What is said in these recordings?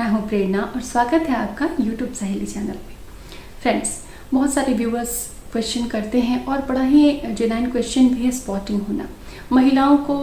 मैं हूं प्रेरणा और स्वागत है आपका YouTube सहेली चैनल पे। फ्रेंड्स, बहुत सारे व्यूअर्स क्वेश्चन करते हैं और बड़ा ही जेन्युइन क्वेश्चन भी है स्पॉटिंग होना। महिलाओं को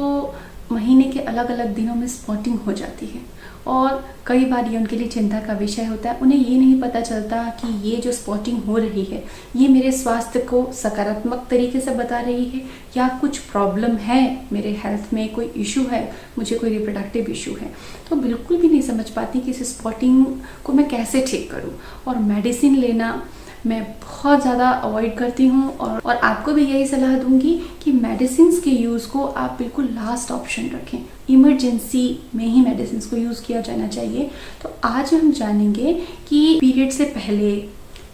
महीने के अलग अलग दिनों में स्पॉटिंग हो जाती है और कई बार ये उनके लिए चिंता का विषय होता है। उन्हें ये नहीं पता चलता कि ये जो स्पॉटिंग हो रही है ये मेरे स्वास्थ्य को सकारात्मक तरीके से बता रही है या कुछ प्रॉब्लम है, मेरे हेल्थ में कोई इशू है, मुझे कोई रिप्रोडक्टिव इशू है। तो बिल्कुल भी नहीं समझ पाती कि इस स्पॉटिंग को मैं कैसे ठीक करूं। और मेडिसिन लेना मैं बहुत ज़्यादा अवॉइड करती हूँ और आपको भी यही सलाह दूंगी कि मेडिसिन के यूज़ को आप बिल्कुल लास्ट ऑप्शन रखें। इमरजेंसी में ही मेडिसिन को यूज़ किया जाना चाहिए। तो आज हम जानेंगे कि पीरियड से पहले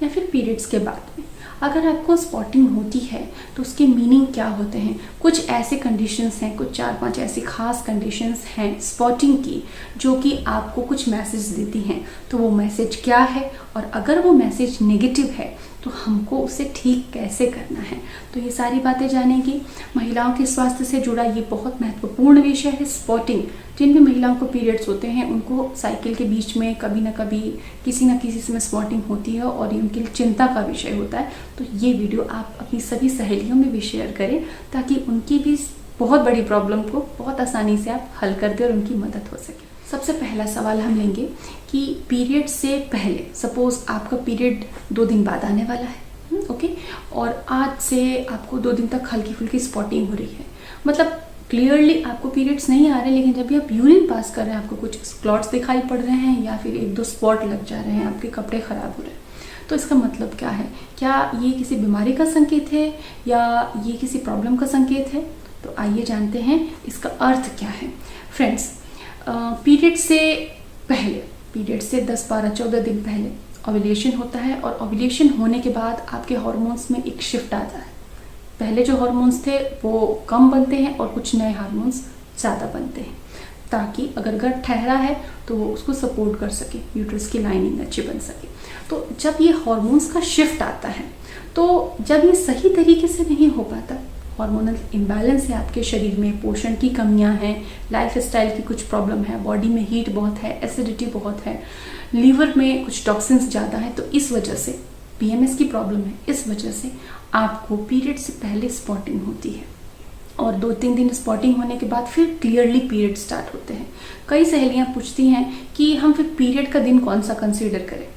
या फिर पीरियड्स के बाद में अगर आपको स्पॉटिंग होती है तो उसके मीनिंग क्या होते हैं। कुछ ऐसे कंडीशंस हैं, कुछ 4-5 ऐसी खास कंडीशंस हैं स्पॉटिंग की जो कि आपको कुछ मैसेज देती हैं। तो वो मैसेज क्या है और अगर वो मैसेज नेगेटिव है तो हमको उसे ठीक कैसे करना है। तो ये सारी बातें जानेंगी। महिलाओं के स्वास्थ्य से जुड़ा ये बहुत महत्वपूर्ण विषय है स्पॉटिंग। जिन भी महिलाओं को पीरियड्स होते हैं उनको साइकिल के बीच में कभी ना कभी किसी न किसी समय स्पॉटिंग होती है और ये उनके लिए चिंता का विषय होता है। तो ये वीडियो आप अपनी सभी सहेलियों में भी शेयर करें ताकि उनकी भी बहुत बड़ी प्रॉब्लम को बहुत आसानी से आप हल कर दें और उनकी मदद हो सके। सबसे पहला सवाल हम लेंगे कि पीरियड से पहले, सपोज आपका पीरियड 2 दिन बाद आने वाला है, ओके, और आज से आपको 2 दिन तक हल्की फुल्की स्पॉटिंग हो रही है। मतलब क्लियरली आपको पीरियड्स नहीं आ रहे, लेकिन जब भी आप यूरिन पास कर रहे हैं आपको कुछ क्लॉट्स दिखाई पड़ रहे हैं या फिर 1-2 स्पॉट लग जा रहे हैं, आपके कपड़े खराब हो रहे हैं। तो इसका मतलब क्या है? क्या ये किसी बीमारी का संकेत है या ये किसी प्रॉब्लम का संकेत है? तो आइए जानते हैं इसका अर्थ क्या है। फ्रेंड्स, पीरियड से पहले, पीरियड से 10-12-14 दिन पहले ओव्यूलेशन होता है और ओव्यूलेशन होने के बाद आपके हार्मोन्स में एक शिफ्ट आता है। पहले जो हार्मोन्स थे वो कम बनते हैं और कुछ नए हार्मोन्स ज़्यादा बनते हैं ताकि अगर गर्भ ठहरा है तो वो उसको सपोर्ट कर सके, यूट्रस की लाइनिंग अच्छी बन सके। तो जब ये हार्मोन्स का शिफ्ट आता है तो जब ये सही तरीके से नहीं हो पाता, हार्मोनल इम्बैलेंस है आपके शरीर में, पोषण की कमियां हैं, लाइफस्टाइल की कुछ प्रॉब्लम है, बॉडी में हीट बहुत है, एसिडिटी बहुत है, लीवर में कुछ टॉक्सिन्स ज़्यादा है, तो इस वजह से पीएमएस की प्रॉब्लम है, इस वजह से आपको पीरियड से पहले स्पॉटिंग होती है और 2-3 दिन स्पॉटिंग होने के बाद फिर क्लियरली पीरियड स्टार्ट होते हैं। कई सहेलियां पूछती हैं कि हम फिर पीरियड का दिन कौन सा कंसीडर करें।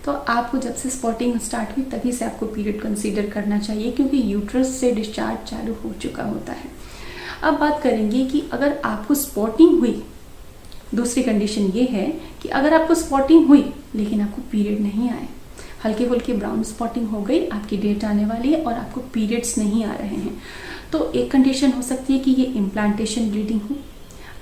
तो आपको जब से स्पॉटिंग स्टार्ट हुई तभी से आपको पीरियड कंसीडर करना चाहिए क्योंकि यूट्रस से डिस्चार्ज चालू हो चुका होता है। अब बात करेंगे कि अगर आपको स्पॉटिंग हुई, दूसरी कंडीशन ये है कि अगर आपको स्पॉटिंग हुई लेकिन आपको पीरियड नहीं आए, हल्की फुल्की ब्राउन स्पॉटिंग हो गई, आपकी डेट आने वाली है और आपको पीरियड्स नहीं आ रहे हैं, तो एक कंडीशन हो सकती है कि ये इम्प्लांटेशन ब्लीडिंग हो।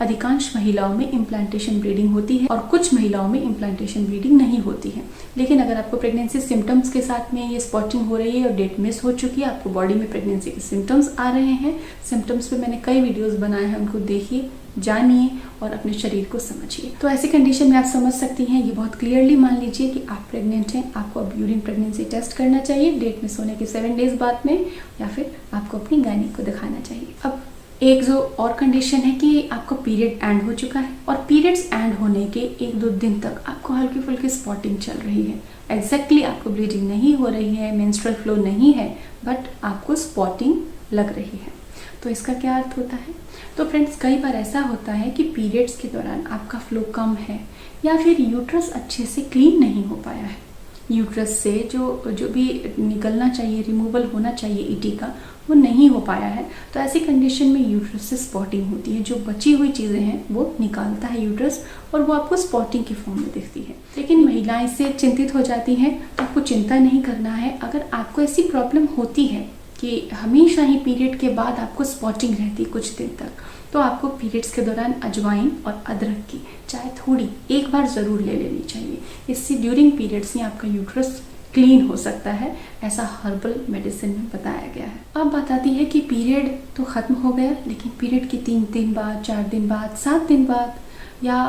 अधिकांश महिलाओं में इम्प्लांटेशन ब्लीडिंग होती है और कुछ महिलाओं में इम्प्लांटेशन ब्लीडिंग नहीं होती है। लेकिन अगर आपको प्रेगनेंसी सिम्टम्स के साथ में ये स्पॉटिंग हो रही है और डेट मिस हो चुकी है, आपको बॉडी में प्रेगनेंसी के सिम्टम्स आ रहे हैं, सिम्टम्स पे मैंने कई वीडियोस बनाए हैं, उनको देखिए, जानिए और अपने शरीर को समझिए। तो ऐसी कंडीशन में आप समझ सकती हैं, ये बहुत क्लियरली मान लीजिए कि आप प्रेग्नेंट हैं, आपको अब यूरिन प्रेगनेंसी टेस्ट करना चाहिए डेट मिस होने के 7 डेज बाद में, या फिर आपको अपनी गायनिक को दिखाना चाहिए। अब एक जो और कंडीशन है कि आपको पीरियड एंड हो चुका है और पीरियड्स एंड होने के 1-2 दिन तक आपको हल्की फुल्की स्पॉटिंग चल रही है। एग्जैक्टली आपको ब्लीडिंग नहीं हो रही है, मेंस्ट्रुअल फ्लो नहीं है, बट आपको स्पॉटिंग लग रही है। तो इसका क्या अर्थ होता है? तो फ्रेंड्स, कई बार ऐसा होता है कि पीरियड्स के दौरान आपका फ्लो कम है या फिर यूट्रस अच्छे से क्लीन नहीं हो पाया है। यूट्रस से जो भी निकलना चाहिए, रिमूवल होना चाहिए ईटी का, वो नहीं हो पाया है। तो ऐसी कंडीशन में यूट्रस से स्पॉटिंग होती है। जो बची हुई चीज़ें हैं वो निकालता है यूट्रस और वो आपको स्पॉटिंग के फॉर्म में दिखती है। लेकिन महिलाएं इससे चिंतित हो जाती हैं, तो आपको चिंता नहीं करना है। अगर आपको ऐसी प्रॉब्लम होती है कि हमेशा ही पीरियड के बाद आपको स्पॉटिंग रहती है कुछ दिन तक, तो आपको पीरियड्स के दौरान अजवाइन और अदरक की चाय थोड़ी एक बार ज़रूर ले लेनी चाहिए। इससे ड्यूरिंग पीरियड्स ही आपका यूट्रस क्लीन हो सकता है, ऐसा हर्बल मेडिसिन में बताया गया है। अब बात आती है कि पीरियड तो ख़त्म हो गया, लेकिन पीरियड के 3 दिन बाद, 4 दिन बाद, 7 दिन बाद या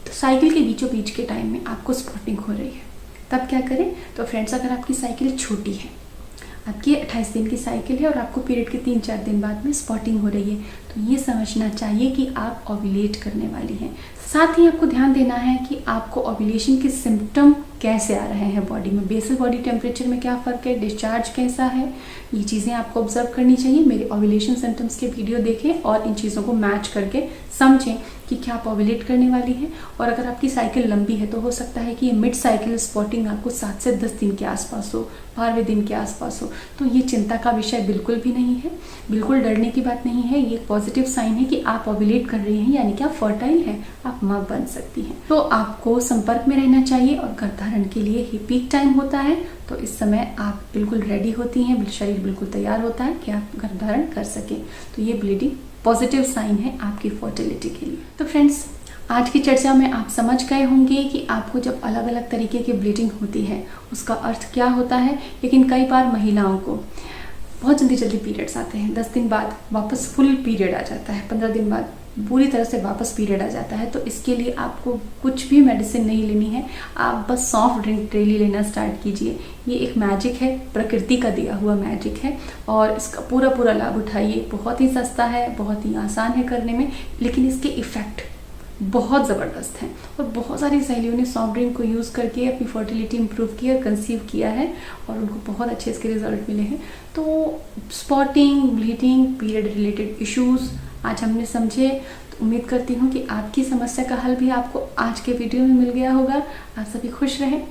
तो साइकिल के बीचों बीच के टाइम में आपको स्पॉटिंग हो रही है, तब क्या करें? तो फ्रेंड्स, अगर आपकी साइकिल छोटी है, आपकी 28 दिन की साइकिल है और आपको पीरियड के 3-4 दिन बाद में स्पॉटिंग हो रही है, तो ये समझना चाहिए कि आप ओव्यूलेट करने वाली हैं। साथ ही आपको ध्यान देना है कि आपको ओव्यूलेशन के सिम्टम कैसे आ रहे हैं बॉडी में, बेसल बॉडी टेम्परेचर में क्या फ़र्क है, डिस्चार्ज कैसा है, ये चीज़ें आपको ऑब्जर्व करनी चाहिए। मेरे ओव्यूलेशन सिम्टम्स के वीडियो देखें और इन चीज़ों को मैच करके समझें कि क्या आप ओव्यूलेट करने वाली हैं। और अगर आपकी साइकिल लंबी है तो हो सकता है कि ये मिड साइकिल स्पॉटिंग आपको 7 से 10 दिन के आसपास हो, 12वें दिन के आसपास हो, तो ये चिंता का विषय बिल्कुल भी नहीं है, बिल्कुल डरने की बात नहीं है। ये पॉजिटिव साइन है कि आप ओव्यूलेट कर रही हैं, यानी कि आप फर्टाइल हैं, आप माँ बन सकती हैं। तो आपको संपर्क में रहना चाहिए और गर्भधारण के लिए ही पीक टाइम होता है, तो इस समय आप बिल्कुल रेडी होती हैं, शरीर बिल्कुल तैयार होता है कि आप गर्भधारण कर सकें। तो ये ब्लीडिंग पॉजिटिव साइन है आपकी फर्टिलिटी के लिए। तो फ्रेंड्स, आज की चर्चा में आप समझ गए होंगे कि आपको जब अलग अलग तरीके की ब्लीडिंग होती है उसका अर्थ क्या होता है। लेकिन कई बार महिलाओं को बहुत जल्दी पीरियड्स आते हैं, 10 दिन बाद वापस फुल पीरियड आ जाता है, 15 दिन बाद पूरी तरह से वापस पीरियड आ जाता है। तो इसके लिए आपको कुछ भी मेडिसिन नहीं लेनी है, आप बस सॉफ्ट ड्रिंक डेली लेना स्टार्ट कीजिए। ये एक मैजिक है, प्रकृति का दिया हुआ मैजिक है और इसका पूरा लाभ उठाइए। बहुत ही सस्ता है, बहुत ही आसान है करने में, लेकिन इसके इफ़ेक्ट बहुत ज़बरदस्त हैं। और बहुत सारी सहेलियों ने सॉफ्ट ड्रिंक को यूज़ करके अपनी फर्टिलिटी इंप्रूव किया, कंसीव किया है और उनको बहुत अच्छे इसके रिजल्ट मिले हैं। तो spotting, bleeding, period related issues आज हमने समझे। तो उम्मीद करती हूँ कि आपकी समस्या का हल भी आपको आज के वीडियो में मिल गया होगा। आप सभी खुश रहें।